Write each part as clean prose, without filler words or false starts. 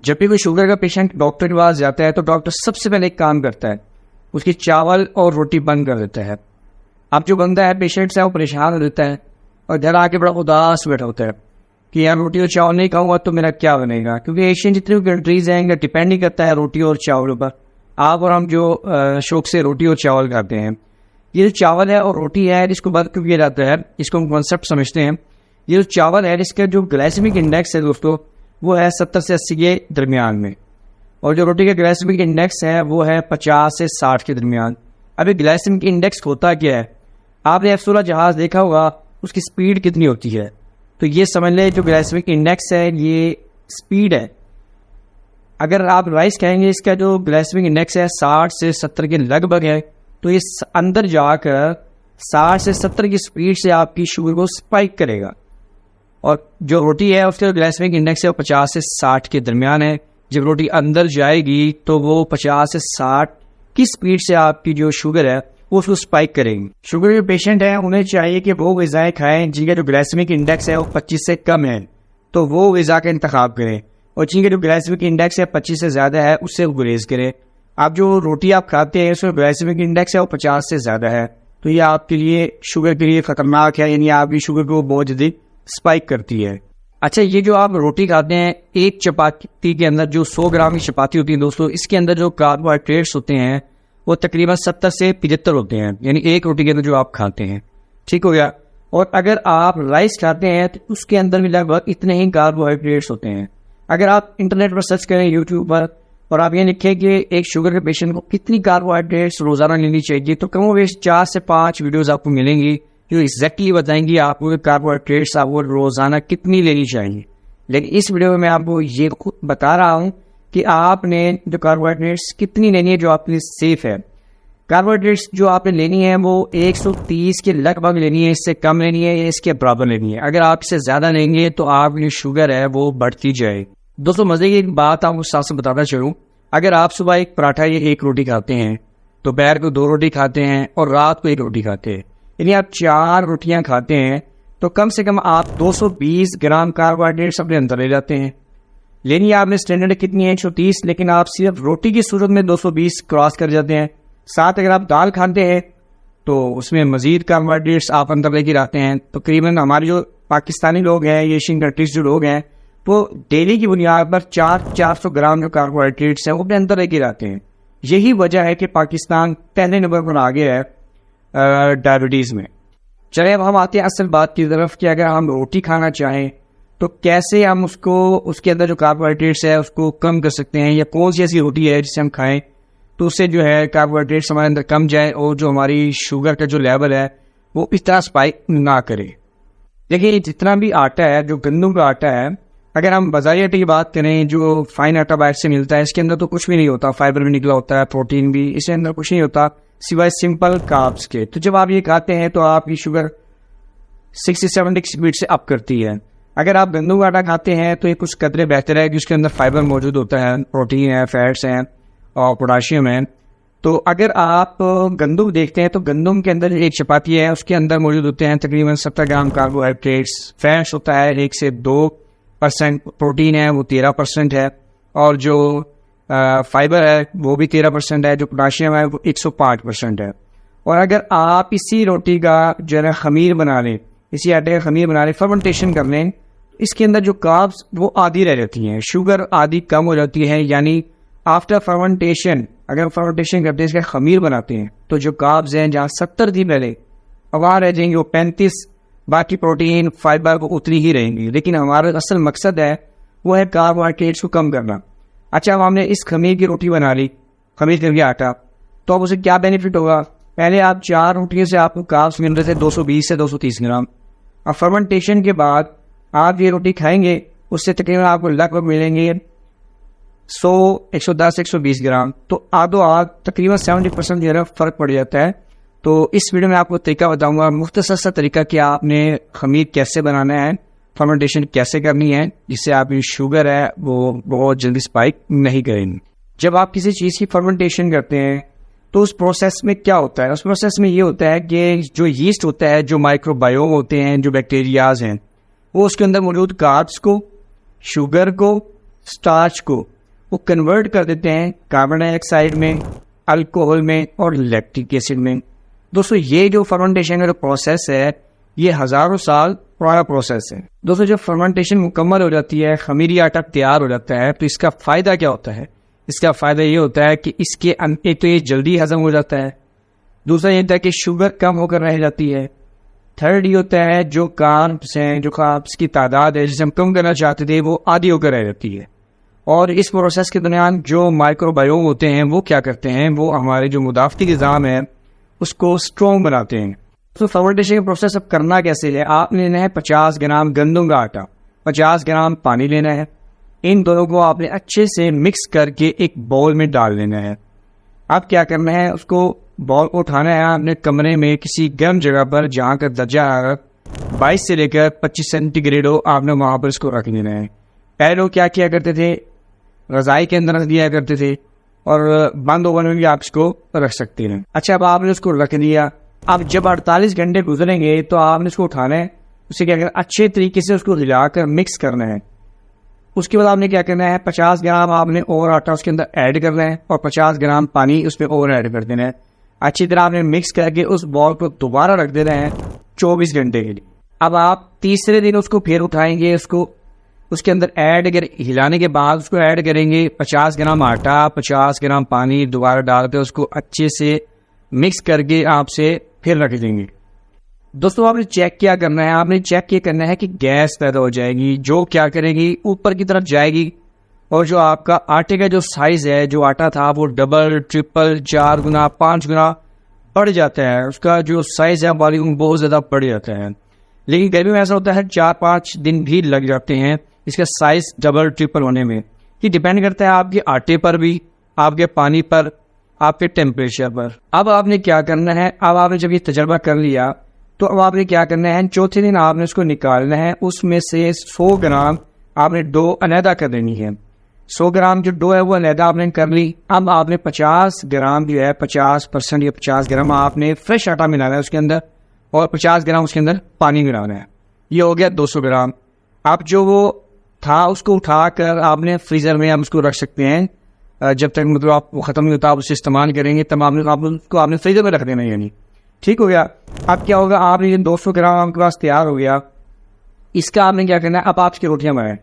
जब भी कोई शुगर का पेशेंट डॉक्टर के पास जाता है तो डॉक्टर सबसे पहले एक काम करता है, उसकी चावल और रोटी बंद कर देता है। अब जो बंदा है पेशेंट से वो परेशान हो जाता है और घर आके बड़ा उदास बैठा होता है कि यार रोटी और चावल नहीं खाऊंगा तो मेरा क्या बनेगा, क्योंकि एशियन जितनी भी कंट्रीज हैं डिपेंड ही करता है रोटी और चावल पर। आप और हम जो शौक से रोटी और चावल खाते हैं, ये जो चावल है और रोटी है इसको बंद क्यों किया जाता है, इसको हम कॉन्सेप्ट समझते हैं। ये जो चावल है इसका जो ग्लाइसेमिक इंडेक्स है दोस्तों वो है 70 से 80 के दरमियान में, और जो रोटी का ग्लाइसेमिक इंडेक्स है वो है 50 से 60 के दरमियान। अभी ग्लाइसेमिक इंडेक्स होता क्या है, आपने F-16 जहाज देखा होगा, उसकी स्पीड कितनी होती है, तो ये समझ लें जो ग्लाइसेमिक इंडेक्स है ये स्पीड है। अगर आप राइस कहेंगे इसका जो ग्लाइसेमिक इंडेक्स है 60 से 70 के लगभग है, तो ये अंदर जाकर 60 से 70 की स्पीड से आपकी शुगर को स्पाइक करेगा। और जो रोटी है उसका ग्लाइसेमिक इंडेक्स है वो 50 से 60 के दरमियान है। जब रोटी अंदर जाएगी तो वो 50 से 60 की स्पीड से आपकी जो शुगर है वो उसको स्पाइक करेगी। शुगर के पेशेंट हैं उन्हें चाहिए कि वो ग़िज़ाएं खाएं जिनका जो ग्लाइसेमिक इंडेक्स है वो 25 से कम है, तो वो ग़िज़ा का इंतखाब करें, और जिनका जो ग्लाइसेमिक इंडेक्स है 25 से ज़्यादा है उससे गुरेज करें। आप जो रोटी आप खाते हैं उसमें ग्लाइसेमिक इंडेक्स है वो 50 से ज़्यादा है, तो ये आपके लिए शुगर के लिए ख़तरनाक है, यानी आपकी शुगर को बहुत जल्दी स्पाइक करती है। अच्छा, ये जो आप रोटी खाते हैं, एक चपाती के अंदर जो 100 ग्राम की चपाती होती है दोस्तों, इसके अंदर जो कार्बोहाइड्रेट्स होते हैं वो तकरीबन 70 से 75 होते हैं, यानी एक रोटी के अंदर जो आप खाते हैं। ठीक हो गया। और अगर आप राइस खाते हैं तो उसके अंदर भी लगभग इतने ही कार्बोहाइड्रेट्स होते हैं। अगर आप इंटरनेट पर सर्च करें यूट्यूब पर और आप ये लिखें कि एक शुगर के पेशेंट को कितनी कार्बोहाइड्रेट्स रोजाना लेनी चाहिए, तो कम बेश 4 से 5 वीडियोस आपको मिलेंगी जो एग्जैक्टली बताएंगी आपको कार्बोहाइड्रेट्स आपको रोजाना कितनी लेनी चाहिए। लेकिन इस वीडियो में मैं आपको ये खुद बता रहा हूँ कि आपने जो कार्बोहाइड्रेट्स कितनी लेनी है जो आपके लिए सेफ है। कार्बोहाइड्रेट्स जो आपने लेनी है वो 130 के लगभग लेनी है, इससे कम लेनी है या इसके बराबर लेनी है। अगर आप इससे ज्यादा लेंगे तो आपकी शुगर है वो बढ़ती जाए। दोस्तों मजे की एक बात आपको साथ से बताना चाहूँ, अगर आप सुबह एक पराठा या एक रोटी खाते हैं, दोपहर को 2 रोटी खाते हैं और रात को 1 रोटी खाते हैं, यानी आप 4 रोटियां खाते हैं, तो कम से कम आप 220 ग्राम कार्बोहाइड्रेट्स अपने अंदर ले जाते हैं। लेनी आपने स्टैंडर्ड कितनी है 130, लेकिन आप सिर्फ रोटी की सूरत में 220 क्रॉस कर जाते हैं। साथ अगर आप दाल खाते हैं तो उसमें मजीद कार्बोहाइड्रेट्स आप अंदर लेके आते हैं। तो करीबन हमारे जो पाकिस्तानी लोग हैं, एशियन कंट्रीज जो लोग हैं, वो डेली की बुनियाद पर 400 ग्राम जो कार्बोहाइड्रेट्स हैं वो अपने अंदर लेके आते हैं। यही वजह है कि पाकिस्तान पहले नंबर पर आगे है डायबिटीज़ में। चले अब हम आते हैं असल बात की तरफ कि अगर हम रोटी खाना चाहें तो कैसे हम उसको उसके अंदर जो कार्बोहाइड्रेट्स है उसको कम कर सकते हैं, या कौन सी ऐसी रोटी है जिसे हम खाएं तो उससे जो है कार्बोहाइड्रेट्स हमारे अंदर कम जाए और जो हमारी शुगर का जो लेवल है वो इस तरह स्पाइक ना करे। देखिए जितना भी आटा है, जो गंदम का आटा है, अगर हम बाजारी आटे की बात करें जो फाइन आटा बाहर से मिलता है, इसके अंदर तो कुछ भी नहीं होता, फाइबर भी निकला होता है, प्रोटीन भी, इसके अंदर कुछ नहीं होता सिवाय सिंपल कार्ब्स के। तो जब आप ये खाते हैं तो आपकी शुगर 60-70 की स्पीड से अप करती है। अगर आप गंदम का आटा खाते हैं तो ये कुछ कदरे बेहतर है कि उसके अंदर फाइबर मौजूद होता है, प्रोटीन है, फैट्स हैं और पोटाशियम है। तो अगर आप गंदम देखते हैं तो गंदम के अंदर एक चपाती है, उसके अंदर मौजूद होते हैं तकरीबन 70 ग्राम कार्बोहाइड्रेट्स, फैट्स होता है 1 से 2%, प्रोटीन है वो 13% है, और जो फाइबर है वो भी 13% है, जो पोटाशियम है वो 105% है। और अगर आप इसी रोटी का जो है खमीर बना लें, इसी आटे का खमीर बना लें, फर्मेंटेशन कर लें, इसके अंदर जो कार्ब्स वो आधी रह जाती हैं, शुगर आधी कम हो जाती है। यानी आफ्टर फर्मेंटेशन, अगर फर्मेंटेशन करते हैं इसका खमीर बनाते हैं तो जो कार्ब्स हैं जहाँ 70 थी पहले वहाँ रह जाएंगे वो 35, बाकी प्रोटीन फाइबर को उतनी ही रहेंगी। लेकिन हमारा असल मकसद है वो है कार्बोहाइड्रेट्स को कम करना। अच्छा, अब हमने इस खमीर की रोटी बना ली, खमीर करके आटा, तो अब उसे क्या बेनिफिट होगा? पहले आप 4 रोटियों से आपको कार्ब्स मिल रहे थे 220 से 230 ग्राम। अब फर्मेंटेशन के बाद आप ये रोटी खाएंगे उससे तकरीबन आपको लगभग मिलेंगे 100, 110, 120 ग्राम। तो आधो आध तकरीबन 70% जो है फ़र्क पड़ जाता है। तो इस वीडियो में आपको तरीका बताऊंगा, मुख्तसर सा तरीका कि आपने खमीर कैसे बनाना है, फर्मेंटेशन कैसे करनी है, जिससे आपकी शुगर है वो बहुत जल्दी स्पाइक नहीं करेंगी। जब आप किसी चीज़ की फर्मेंटेशन करते हैं तो उस प्रोसेस में क्या होता है? उस प्रोसेस में ये होता है कि जो यीस्ट होता है, जो माइक्रोबायोम होते हैं, जो बैक्टीरियाज हैं, वो उसके अंदर मौजूद कार्ब्स को, शुगर को, स्टार्च को वो कन्वर्ट कर देते हैं कार्बन डाइऑक्साइड में, अल्कोहल में और लैक्टिक एसिड में। दोस्तों ये जो फर्मेंटेशन का जो प्रोसेस है ये हजारों साल पुराना प्रोसेस है। दोस्तों जब फर्मेंटेशन मुकम्मल हो जाती है, खमीरी आटा तैयार हो जाता है, तो इसका फायदा क्या होता है? इसका फायदा ये होता है कि इसके एक तो ये जल्दी हजम हो जाता है, दूसरा ये होता है कि शुगर कम होकर रह जाती है, थर्ड ये होता है जो कार्ब्स हैं, जो कार्ब्स की तादाद है जिसे हम कम करना चाहते थे वो आधी होकर रह जाती है। और इस प्रोसेस के दौरान जो माइक्रोबायोम होते हैं वो क्या करते हैं, वो हमारे जो मुदाफ़ती निज़ाम है उसको स्ट्रॉन्ग बनाते हैं। तो फर्मेंटेशन का प्रोसेस अब करना कैसे है? आपने लेना है 50 ग्राम गंदम का आटा, 50 ग्राम पानी लेना है, इन दोनों को आपने अच्छे से मिक्स करके एक बाउल में डाल देना है। अब क्या करना है, उसको बाउल को उठाना है आपने कमरे में किसी गर्म जगह पर जहाँ का दर्जा 22 से लेकर 25 सेंटीग्रेड हो, आपने वहाँ पर इसको रख देना है। पहले लोग क्या किया करते थे, रज़ाई के अंदर रख दिया करते थे और बंद ओवन में भी आप इसको रख सकते हैं। अच्छा अब आपने उसको रख दिया, अब जब 48 घंटे गुजरेंगे तो आपने इसको उठाना है, उसे क्या करना, अच्छे तरीके से उसको हिलाकर मिक्स करना है। उसके बाद आपने क्या करना है, 50 ग्राम आपने और आटा उसके अंदर ऐड करना है और 50 ग्राम पानी उसमें और ऐड कर देना है। अच्छी तरह आपने मिक्स करके उस बॉल को दोबारा रख देना है 24 घंटे के लिए। अब आप तीसरे दिन उसको फिर उठाएंगे, उसको उसके अंदर ऐड कर हिलाने के बाद उसको ऐड करेंगे 50 ग्राम आटा, 50 ग्राम पानी दोबारा डालकर उसको अच्छे से मिक्स करके आपसे फिर रख देंगे। दोस्तों आपने चेक क्या करना है, आपने चेक ये करना है कि गैस पैदा हो जाएगी, जो क्या करेगी ऊपर की तरफ जाएगी और जो आपका आटे का जो साइज है, जो आटा था वो डबल, ट्रिपल, 4 गुना, 5 गुना बढ़ जाता है, उसका जो साइज है वॉल्यूम बहुत ज़्यादा बढ़ जाता है। लेकिन कभी में ऐसा होता है 4-5 दिन भी लग जाते हैं इसका साइज डबल ट्रिपल होने में। ये डिपेंड करता है आपके आटे पर भी, आपके पानी पर, आपके टेम्परेचर पर। अब आपने क्या करना है, अब आपने जब ये तजर्बा कर लिया तो अब आपने क्या करना है, चौथे दिन आपने उसको निकालना है, उसमें से 100 ग्राम आपने डो अलहदा कर देनी है। 100 ग्राम जो डो है वो अलहदा आपने कर ली। अब आपने 50 ग्राम जो है 50% या 50 ग्राम आपने फ्रेश आटा मिलाना है उसके अंदर और 50 ग्राम उसके अंदर पानी मिलाना है। ये हो गया 200 ग्राम। अब जो वो था उसको उठाकर आपने फ्रीजर में आप उसको रख सकते हैं, जब तक मतलब आप ख़त्म नहीं होता आप उसे इस्तेमाल करेंगे तब आपने फ्रीजर में रख देना है, यानी ठीक हो गया। अब क्या होगा, आपने ये 200 ग्राम आपके पास तैयार हो गया, इसका आपने क्या करना है, अब आपकी रोटियां बनाएं।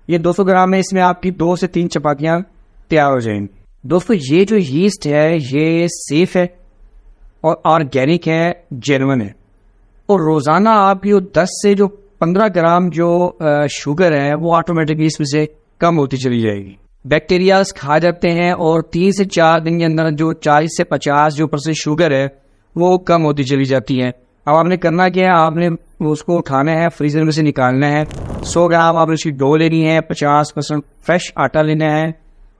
ये 200 ग्राम में इसमें आपकी 2 से 3 चपातियां तैयार हो जाएंगी। दोस्तों ये जो यीस्ट है ये सेफ है और ऑर्गेनिक है, जेन्युइन है, और रोज़ाना आपकी 10 से जो 15 ग्राम जो शुगर है वो ऑटोमेटिकली इसमें से कम होती चली जाएगी। बैक्टीरियाज खा जाते हैं और 3 से 4 दिन के अंदर जो 40 से 50 जो % शुगर है वो कम होती चली जाती है। अब आपने करना क्या है, आपने उसको उठाना है, फ्रीजर में से निकालना है, 100 ग्राम आपने उसकी डो लेनी है, 50% फ्रेश आटा लेना है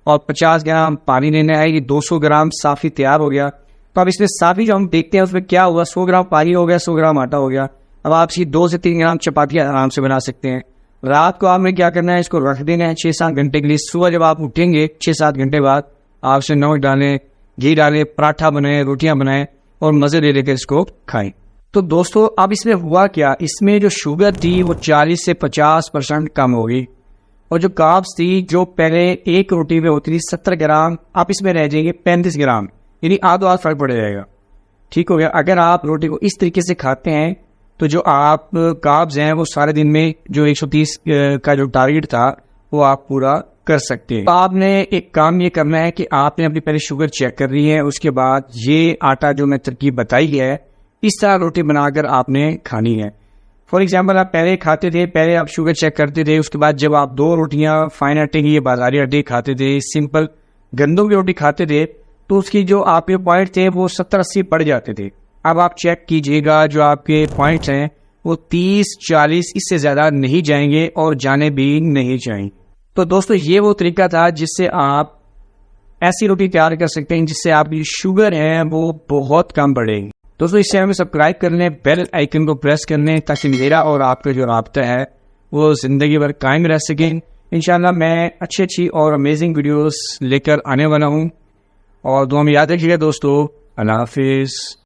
और 50 ग्राम पानी लेना है। ये 200 ग्राम साफ़ी तैयार हो गया। तो अब इसमें साफ़ी जो हम देखते हैं उसमें क्या हुआ, 100 ग्राम पानी हो गया, 100 ग्राम आटा हो गया। अब आप इसकी 2 से 3 ग्राम चपातियाँ आराम से बना सकते हैं। रात को आपने क्या करना है, इसको रख देना है 6-7 घंटे के लिए। सुबह जब आप उठेंगे 6-7 घंटे बाद आप इसमें नमक डालें, घी डालें, पराठा बनाएं, रोटियां बनाएं और मज़े ले लेकर इसको खाएं। तो दोस्तों अब इसमें हुआ क्या, इसमें जो शुगर थी वो 40 से 50% कम हो गई और जो कार्ब्स थी जो पहले एक रोटी में होती थी 70 ग्राम, आप इसमें रह जाएंगे 35 ग्राम, यानी आधा फर्क पड़ जाएगा। ठीक हो गया। अगर आप रोटी को इस तरीके से खाते हैं तो जो आप कार्ब्स हैं वो सारे दिन में जो 130 का जो टारगेट था वो आप पूरा कर सकते हैं। तो आपने एक काम ये करना है कि आपने अपनी पहले शुगर चेक कर रही है, उसके बाद ये आटा जो मैं तरकीब बताई है इस तरह रोटी बनाकर आपने खानी है। फॉर एग्जाम्पल आप पहले खाते थे, पहले आप शुगर चेक करते थे, उसके बाद जब आप 2 रोटियां फाइन आटे की, बाजारी आटे खाते थे, सिंपल गंदम की रोटी खाते थे, तो उसकी जो आपके पॉइंट थे वो 70-80 बढ़ जाते थे। अब आप चेक कीजिएगा जो आपके पॉइंट्स हैं वो 30-40 इससे ज़्यादा नहीं जाएंगे और जाने भी नहीं चाहिए। तो दोस्तों ये वो तरीका था जिससे आप ऐसी रोटी तैयार कर सकते हैं जिससे आपकी शुगर है वो बहुत कम बढ़ेगी। दोस्तों इस चैनल में सब्सक्राइब कर लें, बेल आइकन को प्रेस कर लें ताकि मेरा और आपका जो राब्ता है वो ज़िंदगी भर कायम रह सकें। इंशाल्लाह मैं अच्छी और अमेजिंग वीडियोस लेकर आने वाला हूँ और दुआ में याद रखिएगा दोस्तों। अल्लाह हाफिज़।